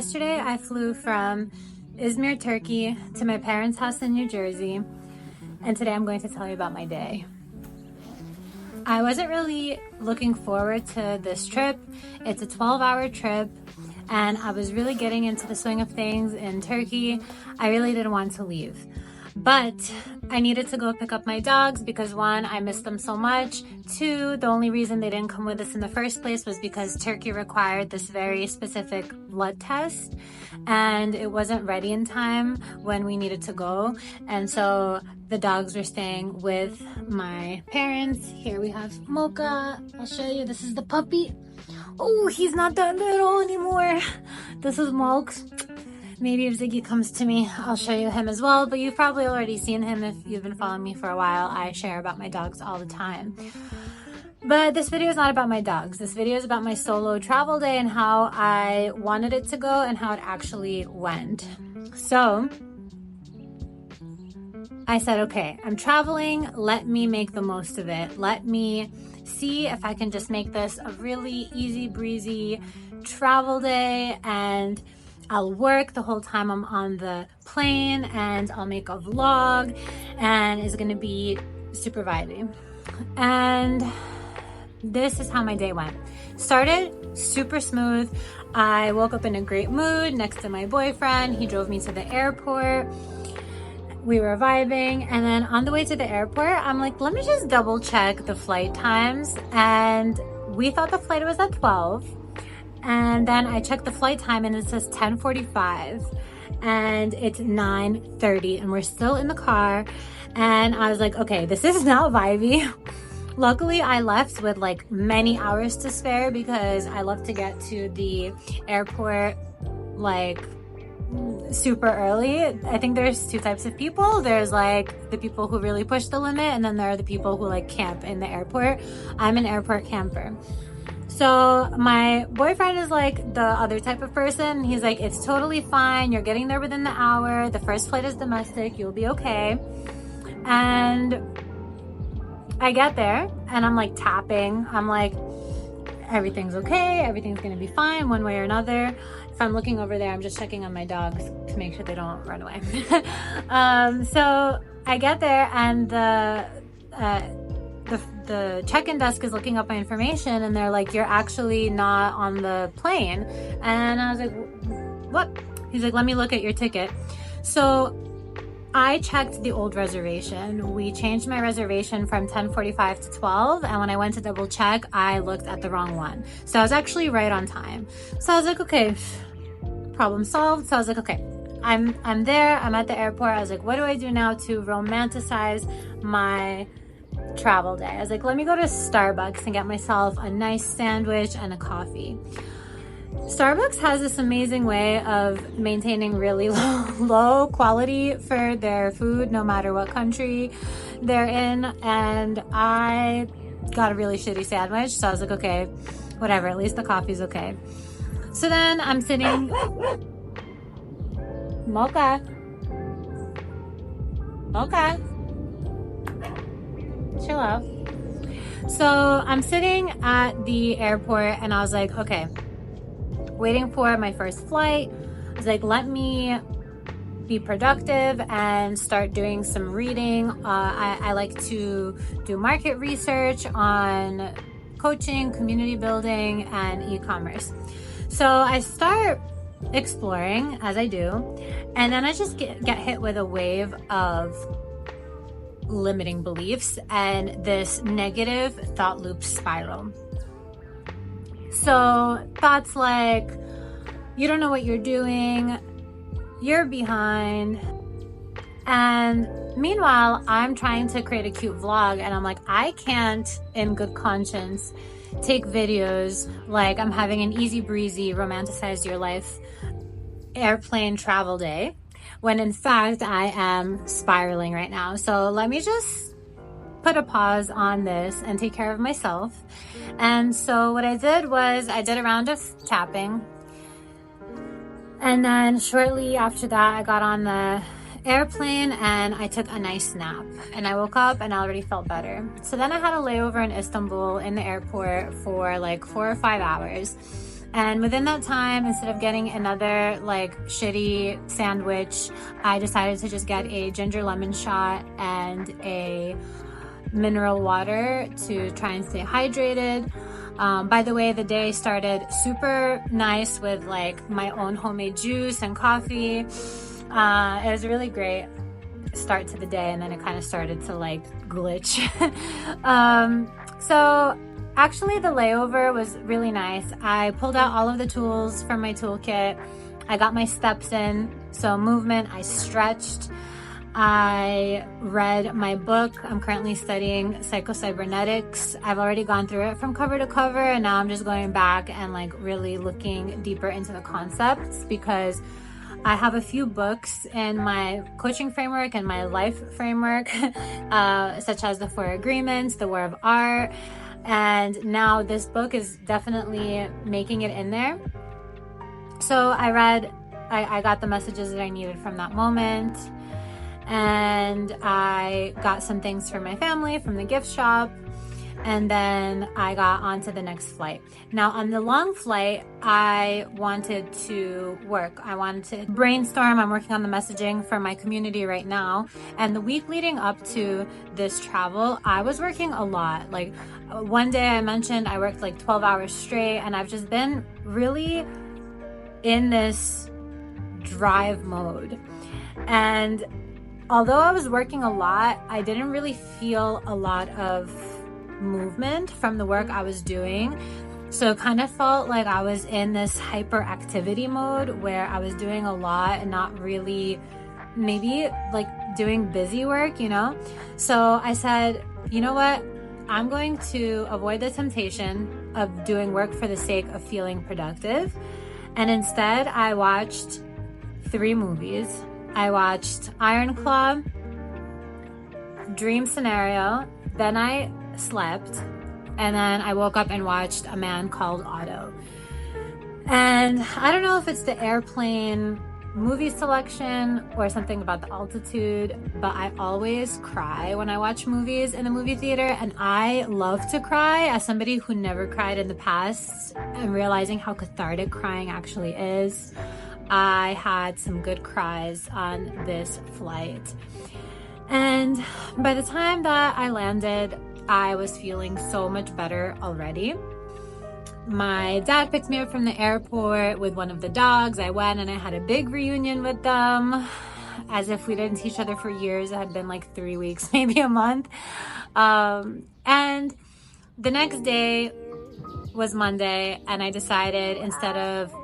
yesterday I flew from Izmir, Turkey to my parents' house in New Jersey, and today I'm going to tell you about my day. I wasn't really looking forward to this trip. It's a 12-hour trip, and I was really getting into the swing of things in Turkey. I really didn't want to leave. But I needed to go pick up my dogs because one, I missed them so much. Two, the only reason they didn't come with us in the first place was because Turkey required this very specific blood test and it wasn't ready in time when we needed to go. And so the dogs were staying with my parents. Here we have Mocha. I'll show you. This is the puppy. Oh, he's not that little anymore. This is Mokes. Maybe if Ziggy comes to me, I'll show you him as well, but you've probably already seen him if you've been following me for a while. I share about my dogs all the time. But this video is not about my dogs. This video is about my solo travel day and how I wanted it to go and how it actually went. So I said, okay, I'm traveling. Let me make the most of it. Let me see if I can just make this a really easy breezy travel day, and I'll work the whole time I'm on the plane and I'll make a vlog and it's gonna be super vibey. And this is how my day went. Started super smooth. I woke up in a great mood next to my boyfriend. He drove me to the airport. We were vibing, and then on the way to the airport, I'm like, let me just double check the flight times. And we thought the flight was at 12. And then I checked the flight time and it says 10:45 and it's 9:30 and we're still in the car. And I was like, okay, this is not vibey. Luckily, I left with like many hours to spare because I love to get to the airport like super early. I think there's two types of people. There's like the people who really push the limit, and then there are the people who like camp in the airport. I'm an airport camper. So my boyfriend is like the other type of person. He's like, it's totally fine. You're getting there within the hour. The first flight is domestic. You'll be okay. And I get there and I'm like tapping. I'm like, everything's okay. Everything's going to be fine one way or another. If I'm looking over there, I'm just checking on my dogs to make sure they don't run away. So I get there and the check-in desk is looking up my information and they're like, you're actually not on the plane. And I was like, what? He's like, let me look at your ticket. So I checked the old reservation. We changed my reservation from 10:45 to 12. And when I went to double check, I looked at the wrong one. So I was actually right on time. So I was like, okay, problem solved. So I was like, okay, I'm there. I'm at the airport. I was like, what do I do now to romanticize my travel day? I was like, let me go to Starbucks and get myself a nice sandwich and a coffee. Starbucks has this amazing way of maintaining really low quality for their food, no matter what country they're in. And I got a really shitty sandwich. So I was like, okay, whatever, at least the coffee's okay. So then I'm sitting, Mocha. Chill out. So I'm sitting at the airport and I was like, okay, waiting for my first flight. I was like, let me be productive and start doing some reading. I like to do market research on coaching, community building, and e-commerce. So I start exploring as I do, and then I just get hit with a wave of limiting beliefs and this negative thought loop spiral. So thoughts like, you don't know what you're doing, you're behind. And meanwhile, I'm trying to create a cute vlog and I'm like, I can't in good conscience take videos like I'm having an easy breezy, romanticize your life airplane travel day, when in fact I am spiraling right now. So let me just put a pause on this and take care of myself. And so what I did was I did a round of tapping, and then shortly after that I got on the airplane and I took a nice nap, and I woke up and I already felt better. So then I had a layover in Istanbul in the airport for like 4 or 5 hours. And within that time, instead of getting another like shitty sandwich, I decided to just get a ginger lemon shot and a mineral water to try and stay hydrated. By the way, the day started super nice with like my own homemade juice and coffee. It was a really great start to the day, and then it kind of started to like glitch. So actually the layover was really nice. I pulled out all of the tools from my toolkit. I got my steps in, so movement, I stretched. I read my book. I'm currently studying psychocybernetics. I've already gone through it from cover to cover, and now I'm just going back and like really looking deeper into the concepts, because I have a few books in my coaching framework and my life framework, such as the 4 Agreements, the War of Art, and now this book is definitely making it in there. So I got the messages that I needed from that moment, and I got some things for my family from the gift shop, and then I got on to the next flight. Now on the long flight, I wanted to work. I wanted to brainstorm. I'm working on the messaging for my community right now. And the week leading up to this travel, I was working a lot. Like one day I mentioned I worked like 12 hours straight, and I've just been really in this drive mode. And although I was working a lot, I didn't really feel a lot of movement from the work I was doing. So it kind of felt like I was in this hyperactivity mode where I was doing a lot and not really maybe like doing busy work, you know? So I said, you know what? I'm going to avoid the temptation of doing work for the sake of feeling productive. And instead, I watched 3 movies. I watched Iron Claw, Dream Scenario, then I slept, and then I woke up and watched A Man Called Otto. And I don't know if it's the airplane movie selection or something about the altitude, but I always cry when I watch movies in the movie theater, and I love to cry. As somebody who never cried in the past, and realizing how cathartic crying actually is, I had some good cries on this flight. And by the time that I landed, I was feeling so much better already. My dad picked me up from the airport with one of the dogs. I went and I had a big reunion with them, as if we didn't see each other for years. It had been like 3 weeks, maybe a month. And the next day was Monday, and I decided instead of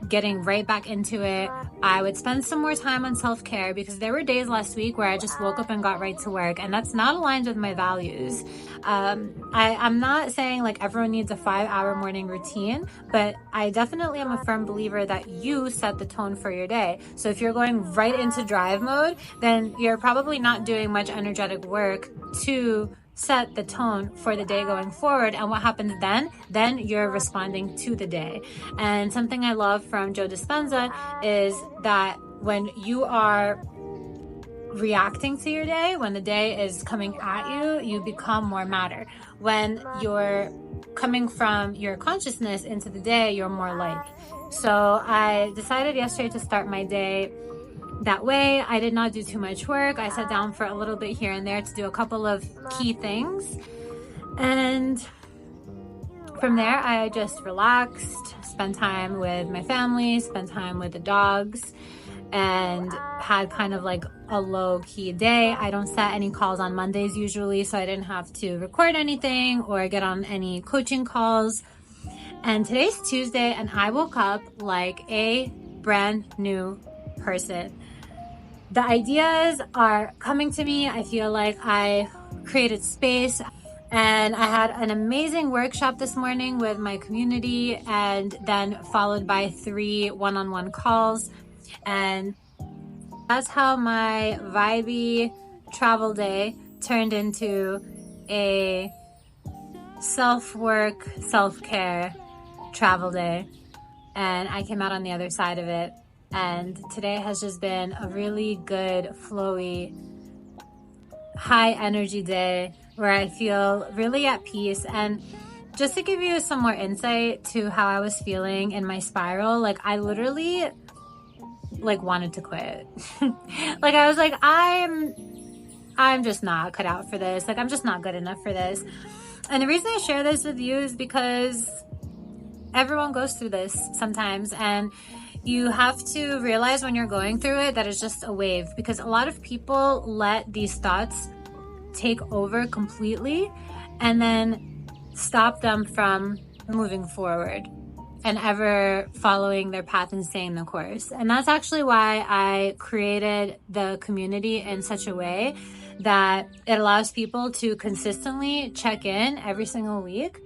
getting right back into it, I would spend some more time on self-care, because there were days last week where I just woke up and got right to work, and that's not aligned with my values. I'm not saying like everyone needs a 5-hour morning routine, but I definitely am a firm believer that you set the tone for your day. So if you're going right into drive mode, then you're probably not doing much energetic work to set the tone for the day going forward. And what happens then? Then you're responding to the day. And something I love from Joe Dispenza is that when you are reacting to your day, when the day is coming at you, you become more matter. When you're coming from your consciousness into the day, you're more light. So I decided yesterday to start my day that way. I did not do too much work. I sat down for a little bit here and there to do a couple of key things. And from there, I just relaxed, spent time with my family, spent time with the dogs, and had kind of like a low-key day. I don't set any calls on Mondays usually, so I didn't have to record anything or get on any coaching calls. And today's Tuesday, and I woke up like a brand new person. The ideas are coming to me. I feel like I created space, and I had an amazing workshop this morning with my community, and then followed by 3 one-on-one calls. And that's how my vibey travel day turned into a self-work, self-care travel day. And I came out on the other side of it. And today has just been a really good, flowy, high energy day where I feel really at peace. And just to give you some more insight to how I was feeling in my spiral, like I literally like wanted to quit. Like I was like, I'm just not cut out for this. Like I'm just not good enough for this. And the reason I share this with you is because everyone goes through this sometimes, and you have to realize when you're going through it that it's just a wave, because a lot of people let these thoughts take over completely and then stop them from moving forward and ever following their path and staying the course. And that's actually why I created the community in such a way that it allows people to consistently check in every single week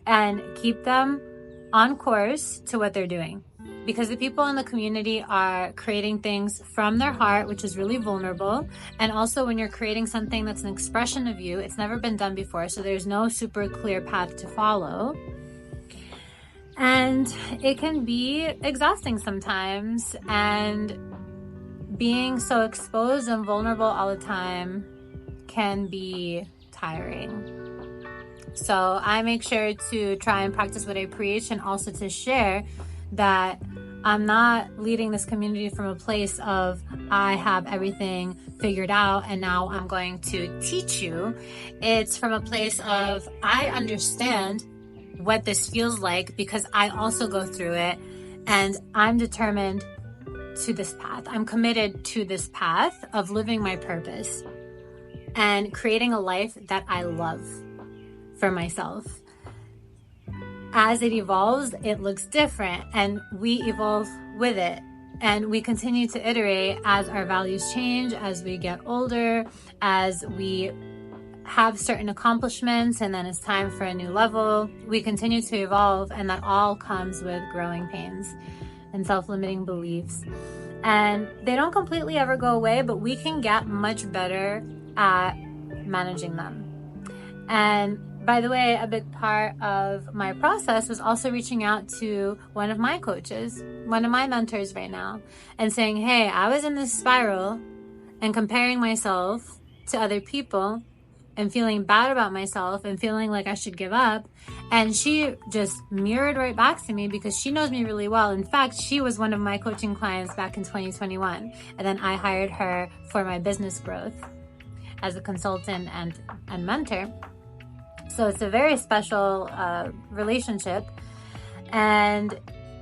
and keep them on course to what they're doing. Because the people in the community are creating things from their heart, which is really vulnerable. And also when you're creating something that's an expression of you, it's never been done before, so there's no super clear path to follow. And it can be exhausting sometimes, and being so exposed and vulnerable all the time can be tiring. So I make sure to try and practice what I preach, and also to share that I'm not leading this community from a place of I have everything figured out and now I'm going to teach you. It's from a place of I understand what this feels like because I also go through it, and I'm determined to this path. I'm committed to this path of living my purpose and creating a life that I love for myself. As it evolves, it looks different, and we evolve with it. And we continue to iterate as our values change, as we get older, as we have certain accomplishments, and then it's time for a new level. We continue to evolve, and that all comes with growing pains and self-limiting beliefs. And they don't completely ever go away, but we can get much better at managing them. And by the way, a big part of my process was also reaching out to one of my coaches, one of my mentors right now, and saying, hey, I was in this spiral and comparing myself to other people and feeling bad about myself and feeling like I should give up. And she just mirrored right back to me because she knows me really well. In fact, she was one of my coaching clients back in 2021. And then I hired her for my business growth as a consultant and mentor. So it's a very special relationship. And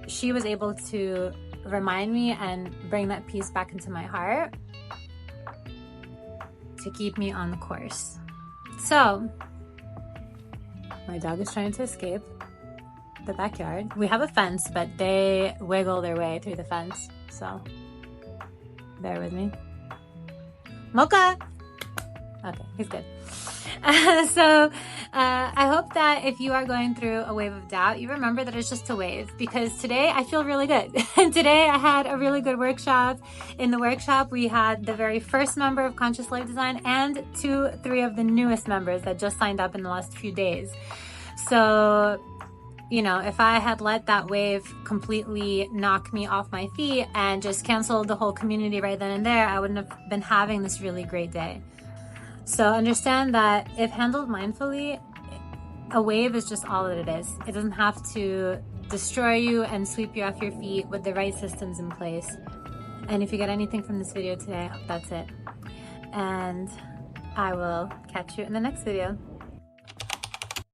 she was able to remind me and bring that peace back into my heart to keep me on the course. So my dog is trying to escape the backyard. We have a fence, but they wiggle their way through the fence. So bear with me. Mocha! Okay, he's good. I hope that if you are going through a wave of doubt, you remember that it's just a wave, because today I feel really good. Today I had a really good workshop. In the workshop, we had the very first member of Conscious Life Design and 3 of the newest members that just signed up in the last few days. So, you know, if I had let that wave completely knock me off my feet and just canceled the whole community right then and there, I wouldn't have been having this really great day. So understand that if handled mindfully, a wave is just all that it is. It doesn't have to destroy you and sweep you off your feet with the right systems in place. And if you get anything from this video today, that's it. And I will catch you in the next video.